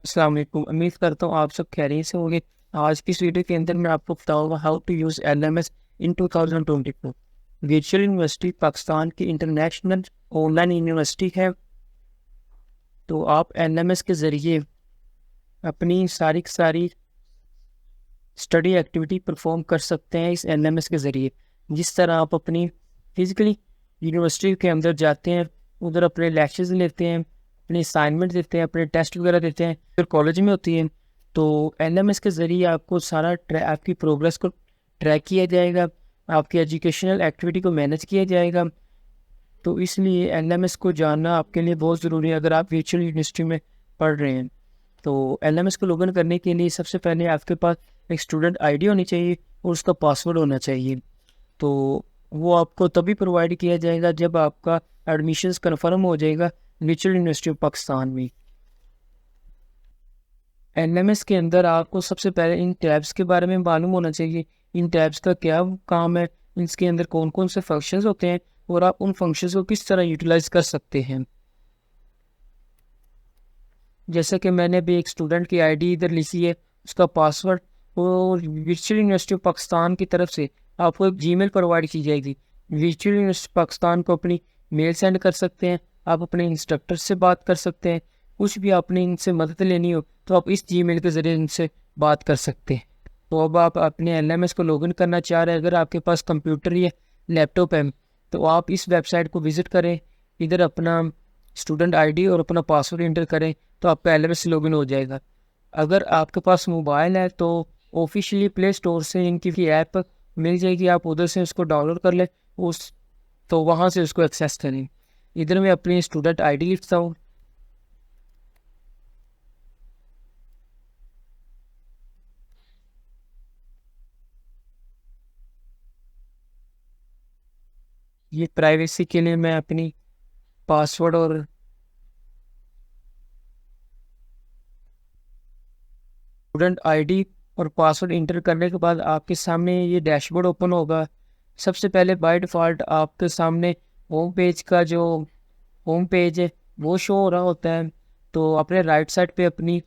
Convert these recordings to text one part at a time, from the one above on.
अस्सलाम वालेकुम। उम्मीद करता हूँ आप सब खैरियत से होंगे। आज की इस वीडियो के अंदर मैं आपको बताऊंगा how to use LMS in 2024। Virtual university Pakistan की इंटरनेशनल ऑनलाइन यूनिवर्सिटी है। तो आप एलएमएस के ज़रिए अपनी सारी की सारी स्टडी एक्टिविटी परफॉर्म कर सकते हैं इस एलएमएस के ज़रिए। जिस तरह आप अपनी फिजिकली यूनिवर्सिटी के अंदर जाते हैं, उधर अपने लेक्चर्स लेते हैं, अपने असाइनमेंट देते हैं, अपने टेस्ट वगैरह देते हैं, फिर कॉलेज में होती है। तो एलएमएस के ज़रिए आपको सारा आपकी प्रोग्रेस को ट्रैक किया जाएगा, आपकी एजुकेशनल एक्टिविटी को मैनेज किया जाएगा। तो इसलिए एलएमएस को जानना आपके लिए बहुत ज़रूरी है अगर आप वर्चुअल यूनिवर्सिटी में पढ़ रहे हैं। तो एलएमएस को लॉगिन करने के लिए सबसे पहले आपके पास एक स्टूडेंट आईडी होनी चाहिए और उसका पासवर्ड होना चाहिए। तो वो आपको तभी प्रोवाइड किया जाएगा जब आपका एडमिशन्स कन्फर्म हो जाएगा वर्चुअल यूनिवर्सिटी ऑफ पाकिस्तान में। एलएमएस के अंदर आपको सबसे पहले इन टैब्स के बारे में मालूम होना चाहिए। इन टैब्स का क्या काम है, इसके अंदर कौन कौन से फंक्शंस होते हैं और आप उन फंक्शंस को किस तरह यूटिलाइज कर सकते हैं। जैसे कि मैंने अभी एक स्टूडेंट की आईडी इधर लिखी है, उसका पासवर्ड, और वर्चुअल यूनिवर्सिटी ऑफ पाकिस्तान की तरफ से आपको एक जीमेल प्रोवाइड की जाएगी। वर्चुअल यूनिवर्सिटी पाकिस्तान को अपनी मेल सेंड कर सकते हैं, आप अपने इंस्ट्रक्टर से बात कर सकते हैं। कुछ भी आपने इनसे मदद लेनी हो तो आप इस जीमेल के ज़रिए इनसे बात कर सकते हैं। तो अब आप अपने एलएमएस को लॉगिन करना चाह रहे हैं, अगर आपके पास कंप्यूटर या लैपटॉप है तो आप इस वेबसाइट को विज़िट करें, इधर अपना स्टूडेंट आईडी और अपना पासवर्ड इंटर करें तो आपका एलएमएस लॉगिन हो जाएगा। अगर आपके पास मोबाइल है तो ऑफिशियली प्ले स्टोर से इनकी ऐप मिल जाएगी, आप उधर से उसको डाउनलोड कर लें, उस तो वहाँ से उसको एक्सेस करें। इधर मैं अपनी स्टूडेंट आईडी लिखता हूँ। ये प्राइवेसी के लिए मैं अपनी पासवर्ड और स्टूडेंट आईडी और पासवर्ड इंटर करने के बाद आपके सामने ये डैशबोर्ड ओपन होगा। सबसे पहले बाय डिफ़ॉल्ट आपके सामने होम पेज का जो होम पेज है वो शो हो रहा होता है। तो अपने राइट साइड पे अपनी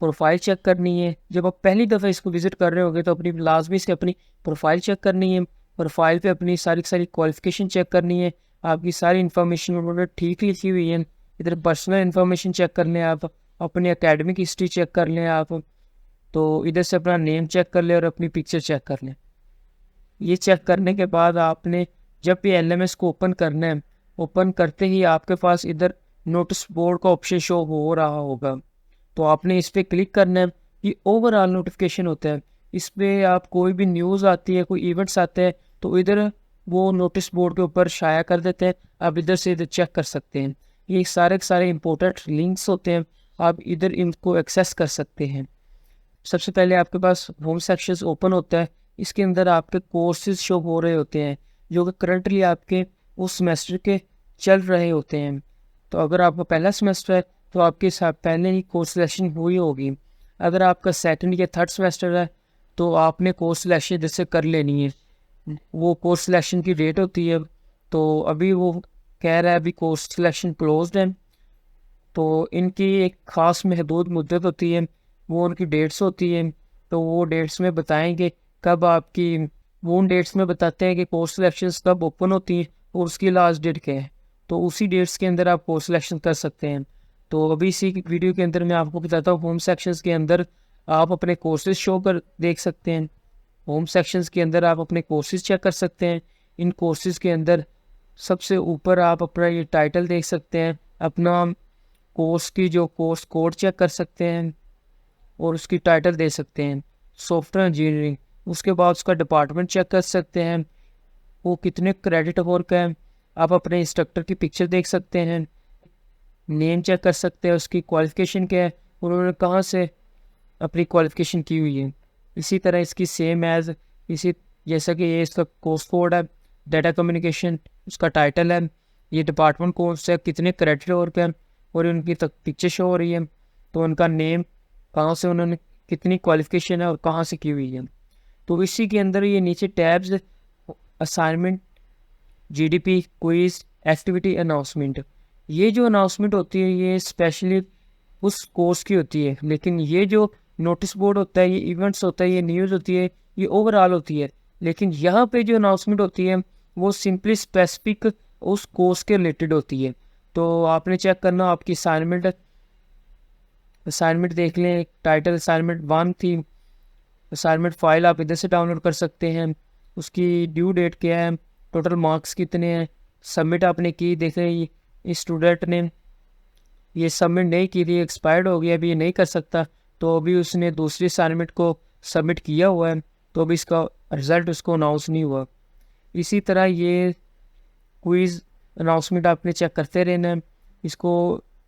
प्रोफाइल चेक करनी है। जब आप पहली दफ़ा इसको विज़िट कर रहे होगे तो अपनी लाजमी से अपनी प्रोफाइल चेक करनी है। प्रोफाइल पे अपनी सारी की सारी क्वालिफ़िकेशन चेक करनी है, आपकी सारी इन्फॉर्मेशन उन्होंने ठीक लिखी हुई है। इधर पर्सनल इन्फॉर्मेशन चेक कर लें, आप अपनी एकेडमिक हिस्ट्री चेक कर लें आप। तो इधर से अपना नेम चेक कर लें और अपनी पिक्चर चेक कर लें। ये चेक करने के बाद आपने जब भी एलएमएस को ओपन करना है, ओपन करते ही आपके पास इधर नोटिस बोर्ड का ऑप्शन शो हो रहा होगा। तो आपने इस पर क्लिक करना है। ये ओवरऑल नोटिफिकेशन होता है, इस पर आप कोई भी न्यूज़ आती है, कोई इवेंट्स आते हैं तो इधर वो नोटिस बोर्ड के ऊपर शाया कर देते हैं। आप इधर से इधर चेक कर सकते हैं। ये सारे के सारे इंपॉर्टेंट लिंक्स होते हैं, आप इधर इनको एक्सेस कर सकते हैं। सबसे पहले आपके पास होम सेक्शन ओपन होता है, इसके अंदर आपके कोर्सेज शो हो रहे होते हैं जो कि करंटली आपके उस सेमेस्टर के चल रहे होते हैं। तो अगर आपका पहला सेमेस्टर है तो आपके साथ पहले ही कोर्स सिलेक्शन हुई होगी। अगर आपका सेकंड या थर्ड सेमेस्टर है तो आपने कोर्स सिलेक्शन जैसे कर लेनी है। वो कोर्स सिलेक्शन की डेट होती है, तो अभी वो कह रहा है अभी कोर्स सिलेक्शन क्लोज्ड है। तो इनकी एक ख़ास महदूद मुद्दत होती है, वो उनकी डेट्स होती हैं। तो वो डेट्स में बताएंगे कब आपकी, वो उन डेट्स में बताते हैं कि कोर्स सिलेक्शंस कब ओपन होती हैं और उसकी लास्ट डेट क्या है। तो उसी डेट्स के अंदर आप कोर्स सिलेक्शन कर सकते हैं। तो अभी इसी वीडियो के अंदर मैं आपको बताता हूँ होम सेक्शंस के अंदर आप अपने कोर्सेज शो कर देख सकते हैं। होम सेक्शंस के अंदर आप अपने कोर्सेज चेक कर सकते हैं। इन कोर्सेज के अंदर सबसे ऊपर आप अपना ये टाइटल देख सकते हैं, अपना कोर्स की जो कोर्स कोड चेक कर सकते हैं और उसकी टाइटल दे सकते हैं, सॉफ्टवेयर इंजीनियरिंग। उसके बाद उसका डिपार्टमेंट चेक कर सकते हैं, वो कितने क्रेडिट आवर का है। आप अपने इंस्ट्रक्टर की पिक्चर देख सकते हैं, नेम चेक कर सकते हैं, उसकी क्वालिफ़िकेशन क्या है, उन्होंने कहाँ से अपनी क्वालिफ़िकेशन की हुई है। इसी तरह इसकी सेम एज़ इसी जैसा कि ये इसका कोर्स कोड है, डाटा कम्युनिकेशन उसका टाइटल है, ये डिपार्टमेंट कौन सा है, कितने क्रेडिट आवर का है, और उनकी तक पिक्चर शो हो रही है। तो उनका नेम, कहाँ से उन्होंने कितनी क्वालिफ़िकेशन है और कहाँ से की हुई है। तो इसी के अंदर ये नीचे tabs assignment, GDP, quiz, activity, announcement. ये जो अनाउंसमेंट होती है ये स्पेशली उस कोर्स की होती है, लेकिन ये जो नोटिस बोर्ड होता है, ये इवेंट्स होता है, ये न्यूज़ होती है, ये ओवरऑल होती है। लेकिन यहाँ पे जो अनाउंसमेंट होती है वो सिंपली स्पेसिफिक उस कोर्स के रिलेटेड होती है। तो आपने चेक करना, आपकी असाइनमेंट देख लें, टाइटल असाइनमेंट 1 थी। असाइनमेंट फाइल आप इधर से डाउनलोड कर सकते हैं, उसकी ड्यू डेट क्या है, टोटल मार्क्स कितने हैं, सबमिट आपने की, देखें इस स्टूडेंट ने ये सबमिट नहीं की थी, एक्सपायर्ड हो गया, अभी ये नहीं कर सकता, तो अभी उसने दूसरी असाइनमेंट को सबमिट किया हुआ है, तो अभी इसका रिज़ल्ट उसको अनाउंस नहीं हुआ। इसी तरह ये क्विज़ अनाउंसमेंट आपने चेक करते रहना है। इसको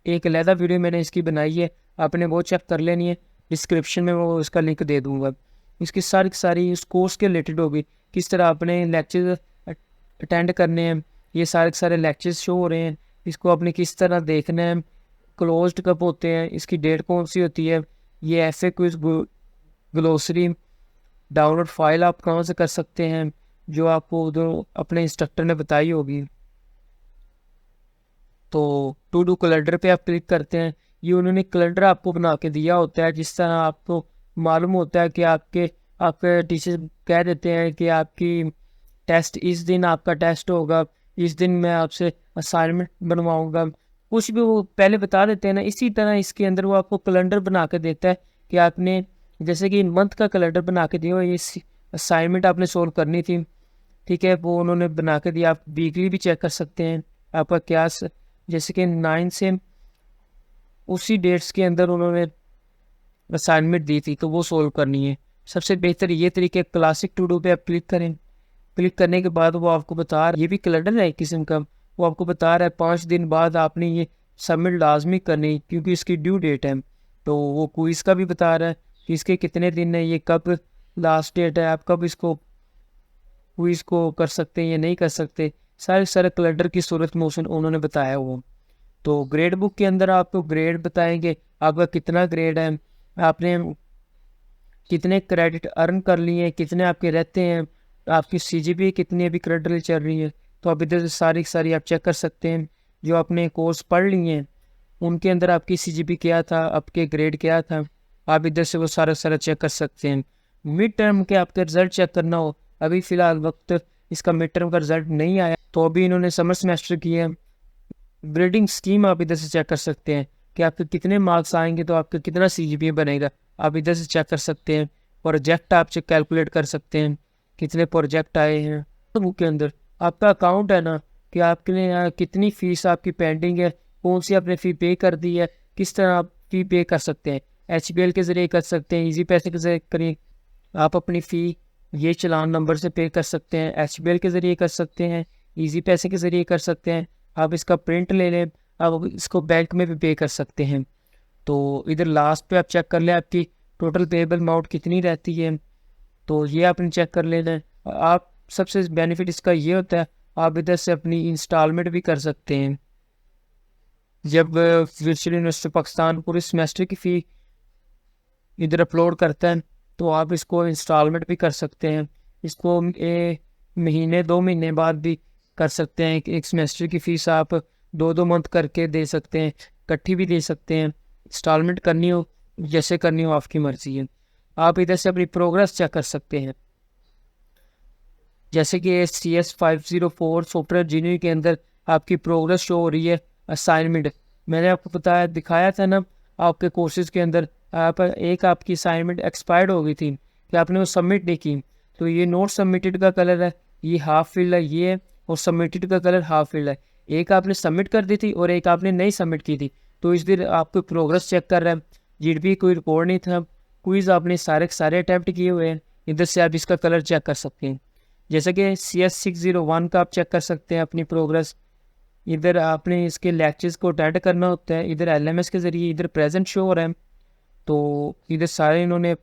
एक अलहदा वीडियो मैंने इसकी बनाई है, आपने वो चेक कर लेनी है, डिस्क्रिप्शन में वो इसका लिंक दे दूँगा। इसकी सारी की सारी इस कोर्स के रिलेटेड होगी, किस तरह आपने लेक्चर अटेंड करने हैं, ये सारे के सारे लेक्चर्स शो हो रहे हैं, इसको आपने किस तरह देखना है, क्लोज्ड कब होते हैं, इसकी डेट कौन सी होती है, ये ऐसे क्विज ग्लोसरी डाउनलोड फाइल आप कहाँ से कर सकते हैं, जो आपको उधर अपने इंस्ट्रक्टर ने बताई होगी। तो टू डू कैलेंडर पे आप क्लिक करते हैं, ये उन्होंने कैलेंडर आपको बना के दिया होता है, जिस तरह आपको मालूम होता है कि आपके टीचर कह देते हैं कि आपकी टेस्ट इस दिन आपका टेस्ट होगा, इस दिन मैं आपसे असाइनमेंट बनवाऊंगा, कुछ भी वो पहले बता देते हैं ना, इसी तरह इसके अंदर वो आपको कैलेंडर बना के देता है कि आपने जैसे कि मंथ का कैलेंडर बना के दिया हो, ये असाइनमेंट आपने सोल्व करनी थी, ठीक है, वो उन्होंने बना के दिया। आप वीकली भी चेक कर सकते हैं आपका क्या जैसे कि 9 से उसी डेट्स के अंदर उन्होंने असाइनमेंट दी थी, तो वो सोल्व करनी है। सबसे बेहतर ये तरीके क्लासिक टू डू पे आप क्लिक करें, क्लिक करने के बाद वो आपको बता रहा है, ये भी कैलेंडर है एक किस्म का, वो आपको बता रहा है 5 दिन बाद आपने ये सबमिट लाजमी करनी, क्योंकि इसकी ड्यू डेट है। तो वो क्विज़ का भी बता रहा है कि इसके कितने दिन है, ये कब लास्ट डेट है, आप कब इसको क्विज़ को कर सकते हैं या नहीं कर सकते, सारे कैलेंडर की सूरत में उन्होंने बताया हुआ। तो ग्रेड बुक के अंदर आपको ग्रेड बताएंगे, आपका कितना ग्रेड है, आपने कितने क्रेडिट अर्न कर लिए, कितने आपके रहते हैं, आपकी CGPA कितनी अभी करंटली चल रही है। तो आप इधर से सारी सारी आप चेक कर सकते हैं, जो आपने कोर्स पढ़ लिए हैं उनके अंदर आपकी CGPA क्या था, आपके ग्रेड क्या था, आप इधर से वो सारा चेक कर सकते हैं। मिड टर्म के आपके रिजल्ट चेक करना हो, अभी फ़िलहाल वक्त इसका मिड टर्म का रिजल्ट नहीं आया, तो अभी इन्होंने समर सेमेस्टर किया है। ग्रेडिंग स्कीम आप इधर से चेक कर सकते हैं कि आपके कितने मार्क्स आएंगे तो आपका कितना CGPA बनेगा, आप इधर से चेक कर सकते हैं। प्रोजेक्ट आप चेक कैलकुलेट कर सकते हैं, कितने प्रोजेक्ट आए हैं। तो बुक के अंदर आपका अकाउंट है ना, कि आपके लिए यहाँ कितनी फ़ीस आपकी पेंडिंग है, कौन सी आपने फ़ी पे कर दी है, किस तरह आप फ़ी पे कर सकते हैं। HBL के ज़रिए कर सकते हैं, ईजी पैसे के ज़रिए करिए, आप अपनी फ़ी ये चलान नंबर से पे कर सकते हैं, HBL के ज़रिए कर सकते हैं, ईजी पैसे के ज़रिए कर सकते हैं, आप इसका प्रिंट ले लें, आप इसको बैंक में भी पे कर सकते हैं। तो इधर लास्ट पे आप चेक कर लें आपकी टोटल पेएबल अमाउंट कितनी रहती है, तो ये आपने चेक कर लेना है। आप सबसे बेनिफिट इसका ये होता है, आप इधर से अपनी इंस्टॉलमेंट भी कर सकते हैं। जब वर्चुअल यूनिवर्सिटी पाकिस्तान पूरे सेमेस्टर की फ़ी इधर अपलोड करता है, तो आप इसको इंस्टॉलमेंट भी कर सकते हैं, इसको महीने 2 महीने बाद भी कर सकते हैं। एक सेमेस्टर की फ़ीस आप 2-2 मंथ करके दे सकते हैं, इकट्ठी भी दे सकते हैं, इंस्टॉलमेंट करनी हो जैसे करनी हो आपकी मर्ज़ी है। आप इधर से अपनी प्रोग्रेस चेक कर सकते हैं, जैसे कि CS 504 सॉफ्टवेयर इंजीनियरिंग के अंदर आपकी प्रोग्रेस शो हो रही है। असाइनमेंट मैंने आपको बताया दिखाया था ना, आपके कोर्सेज़ के अंदर आपकी असाइनमेंट एक्सपायर्ड हो गई थी कि आपने वो सबमिट नहीं की, तो ये नोट सबमिटेड का कलर है, ये हाफ फील्ड है ये है, और सबमिटेड का कलर हाफ फील्ड है। एक आपने सबमिट कर दी थी और एक आपने नहीं सबमिट की थी, तो इस दिन आपको प्रोग्रेस चेक कर रहा है। GDP कोई रिकॉर्ड नहीं था, क्विज़ आपने सारे अटैम्प्ट किए हुए हैं, इधर से आप इसका कलर चेक कर सकते हैं। जैसे कि CS 601 का आप चेक कर सकते हैं अपनी प्रोग्रेस, इधर आपने इसके लेक्चर्स को अटेंड करना होता है, इधर LMS के ज़रिए इधर प्रेजेंट शो हो रहा है, तो इधर सारे इन्होंने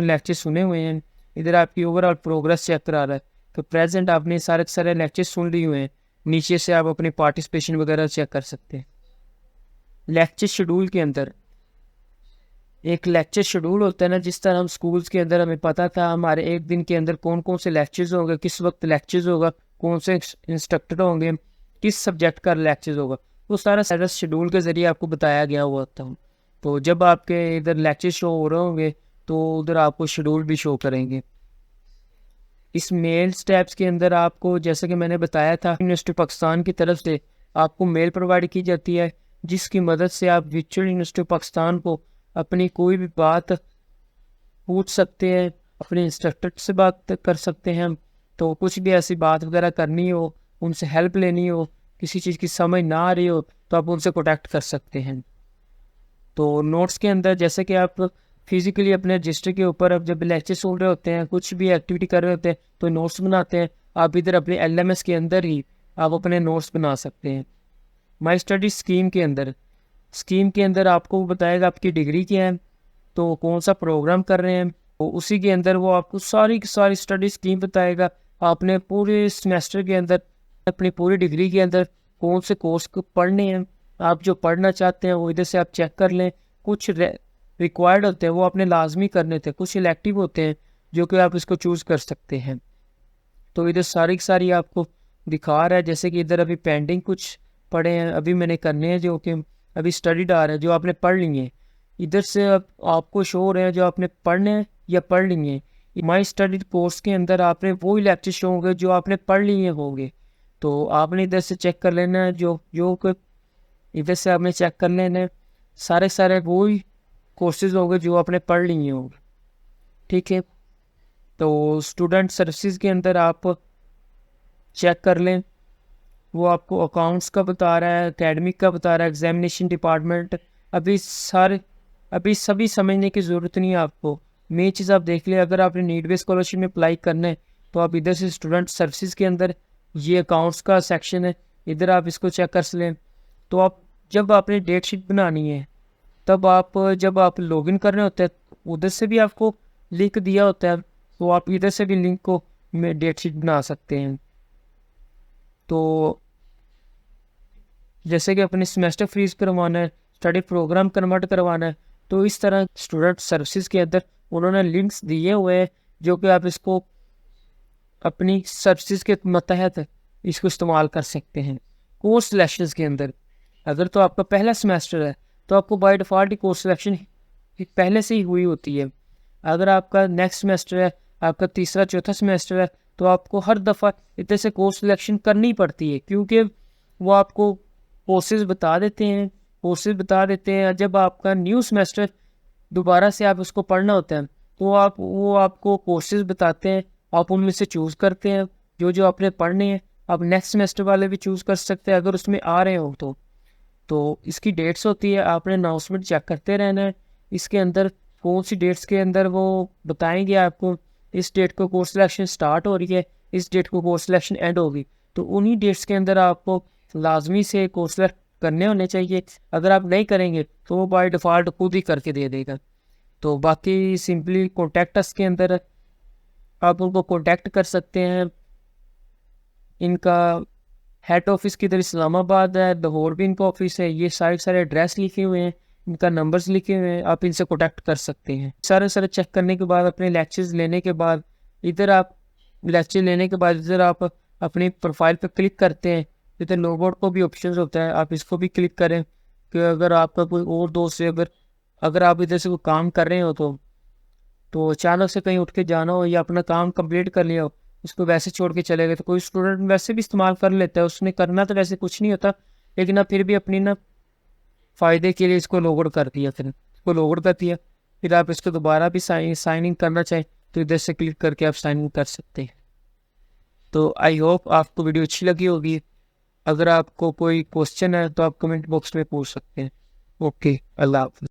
लेक्चर सुने हुए हैं। इधर आपकी ओवरऑल प्रोग्रेस चेक करा रहा है कि प्रेजेंट आपने सारे लेक्चर सुन लिए हुए हैं। नीचे से आप अपनी पार्टिसिपेशन वगैरह चेक कर सकते हैं। लेक्चर शेड्यूल के अंदर एक लेक्चर शेड्यूल होता है ना, जिस तरह हम स्कूल्स के अंदर हमें पता था हमारे एक दिन के अंदर कौन कौन से लेक्चर्स होंगे, किस वक्त लेक्चर्स होगा, कौन से इंस्ट्रक्टर होंगे, किस सब्जेक्ट का लेक्चर्स होगा, वो सारा सारा शेड्यूल के ज़रिए आपको बताया गया हुआ था। तो जब आपके इधर लेक्चर शो हो रहे होंगे तो उधर आपको शेड्यूल भी शो करेंगे। इस मेल स्टेप्स के अंदर आपको, जैसा कि मैंने बताया था, यूनिवर्सिटी पाकिस्तान की तरफ से आपको मेल प्रोवाइड की जाती है, जिसकी मदद से आप वर्चुअल यूनिवर्सिटी पाकिस्तान को अपनी कोई भी बात पूछ सकते हैं, अपने इंस्ट्रक्टर से बात कर सकते हैं। तो कुछ भी ऐसी बात वगैरह करनी हो, उनसे हेल्प लेनी हो, किसी चीज़ की समझ ना आ रही हो, तो आप उनसे कॉन्टैक्ट कर सकते हैं। तो नोट्स के अंदर जैसे कि आप फिजिकली अपने रजिस्टर के ऊपर अब जब लेक्चर सुन रहे होते हैं, कुछ भी एक्टिविटी कर रहे होते हैं, तो नोट्स बनाते हैं। आप इधर अपने LMS के अंदर ही आप अपने नोट्स बना सकते हैं। माई स्टडी स्कीम के अंदर आपको बताएगा आपकी डिग्री क्या है, तो कौन सा प्रोग्राम कर रहे हैं, तो उसी के अंदर वो आपको सारी की सारी स्टडी स्कीम बताएगा। आपने पूरे सेमेस्टर के अंदर अपनी पूरी डिग्री के अंदर कौन से कोर्स को पढ़ने हैं, आप जो पढ़ना चाहते हैं वो इधर से आप चेक कर लें। कुछ रिक्वायर्ड होते हैं वो आपने लाजमी करने थे, कुछ इलेक्टिव होते हैं जो कि आप इसको चूज़ कर सकते हैं। तो इधर सारी की सारी आपको दिखा रहा है, जैसे कि इधर अभी पेंडिंग कुछ पढ़े हैं, अभी मैंने करने हैं, जो कि अभी स्टडीड आ रहे हैं, जो आपने पढ़ लिए हैं। इधर से आपको शो हो रहे हैं जो आपने पढ़ने हैं या पढ़ लिए हैं। माई स्टडी कोर्स के अंदर आपने वही लेक्चर शो होंगे जो आपने पढ़ लिए होंगे। तो आपने इधर से चेक कर लेना है, जो जो इधर से आपने चेक कर लेना है, सारे वही कोर्सेज होंगे जो आपने पढ़ लिए होंगे। ठीक है, तो स्टूडेंट सर्विसेज के अंदर आप चेक कर लें, वो आपको अकाउंट्स का बता रहा है, एकेडमिक का बता रहा है, एग्जामिनेशन डिपार्टमेंट। अभी सभी समझने की ज़रूरत नहीं है आपको। मेन चीज़ आप देख लें, अगर आपने नीड बेस्ड स्कॉलरशिप में अप्लाई करना है तो आप इधर से स्टूडेंट सर्विसेज के अंदर ये अकाउंट्स का सेक्शन है, इधर आप इसको चेक कर लें। तो आप जब आपने डेट शीट बनानी है, तब आप जब आप लॉगिन कर रहे होते हैं उधर से भी आपको लिंक दिया होता है, तो आप इधर से भी लिंक को में डेट शीट बना सकते हैं। तो जैसे कि अपने सेमेस्टर फीस करवाना है, स्टडी प्रोग्राम कन्वर्ट करवाना है, तो इस तरह स्टूडेंट सर्विसेज के अंदर उन्होंने लिंक्स दिए हुए हैं जो कि आप इसको अपनी सर्विसेज के मतहत इसको इस्तेमाल कर सकते हैं। कोर्स सिलेक्शंस के अंदर अगर तो आपका पहला सेमेस्टर है तो आपको बाय डिफ़ॉल्ट कोर्स सिलेक्शन पहले से ही हुई होती है। अगर आपका नेक्स्ट सेमेस्टर है, आपका तीसरा चौथा सेमेस्टर है, तो आपको हर दफ़ा इतने से कोर्स सिलेक्शन करनी पड़ती है, क्योंकि वो आपको कोर्सेज बता देते हैं। जब आपका न्यू सेमेस्टर दोबारा से आप उसको पढ़ना होता है तो वो आपको कोर्सेज बताते हैं, आप उनमें से चूज़ करते हैं जो आपने पढ़ने हैं। आप नेक्स्ट सेमेस्टर वाले भी चूज़ कर सकते हैं अगर उसमें आ रहे हो तो इसकी डेट्स होती है, आपने अनाउंसमेंट चेक करते रहना है। इसके अंदर कौन सी डेट्स के अंदर वो बताएंगे आपको, इस डेट को कोर्स सिलेक्शन स्टार्ट हो रही है, इस डेट को कोर्स सिलेक्शन एंड होगी। तो उन्हीं डेट्स के अंदर आपको लाजमी से कोर्स सिलेक्ट करने होने चाहिए। अगर आप नहीं करेंगे तो वो बाय डिफ़ॉल्ट खुद ही करके दे देगा। तो बाकी सिंपली कॉन्टैक्ट अस के अंदर आप उनको कॉन्टैक्ट कर सकते हैं। इनका हेड ऑफिस किधर इस्लामाबाद है, लाहौर भी इनका ऑफिस है। ये सारे एड्रेस लिखे हुए हैं, इनका नंबर्स लिखे हुए हैं, आप इनसे कॉन्टैक्ट कर सकते हैं। सारे चेक करने के बाद, अपने लेक्चर्स लेने के बाद, इधर आप अपनी प्रोफाइल पर क्लिक करते हैं। इधर लोगोट को भी ऑप्शन होता है, आप इसको भी क्लिक करें कि अगर आपका कोई और दोस्त है, अगर आप इधर से कोई काम कर रहे हो तो अचानक से कहीं उठ के जाना हो या अपना काम कंप्लीट कर लिया हो, उसको वैसे छोड़ के चले गए, तो कोई स्टूडेंट वैसे भी इस्तेमाल कर लेता है। उसने करना तो वैसे कुछ नहीं होता, लेकिन अब फिर भी अपनी फ़ायदे के लिए इसको लॉगआउट कर दिया। फिर आप इसको दोबारा भी साइन इन करना चाहें तो इधर से क्लिक करके आप साइन इन कर सकते हैं। तो आई होप आपको वीडियो अच्छी लगी होगी। अगर आपको कोई क्वेश्चन है तो आप कमेंट बॉक्स में पूछ सकते हैं। ओके, अल्लाह हाफ़िज़।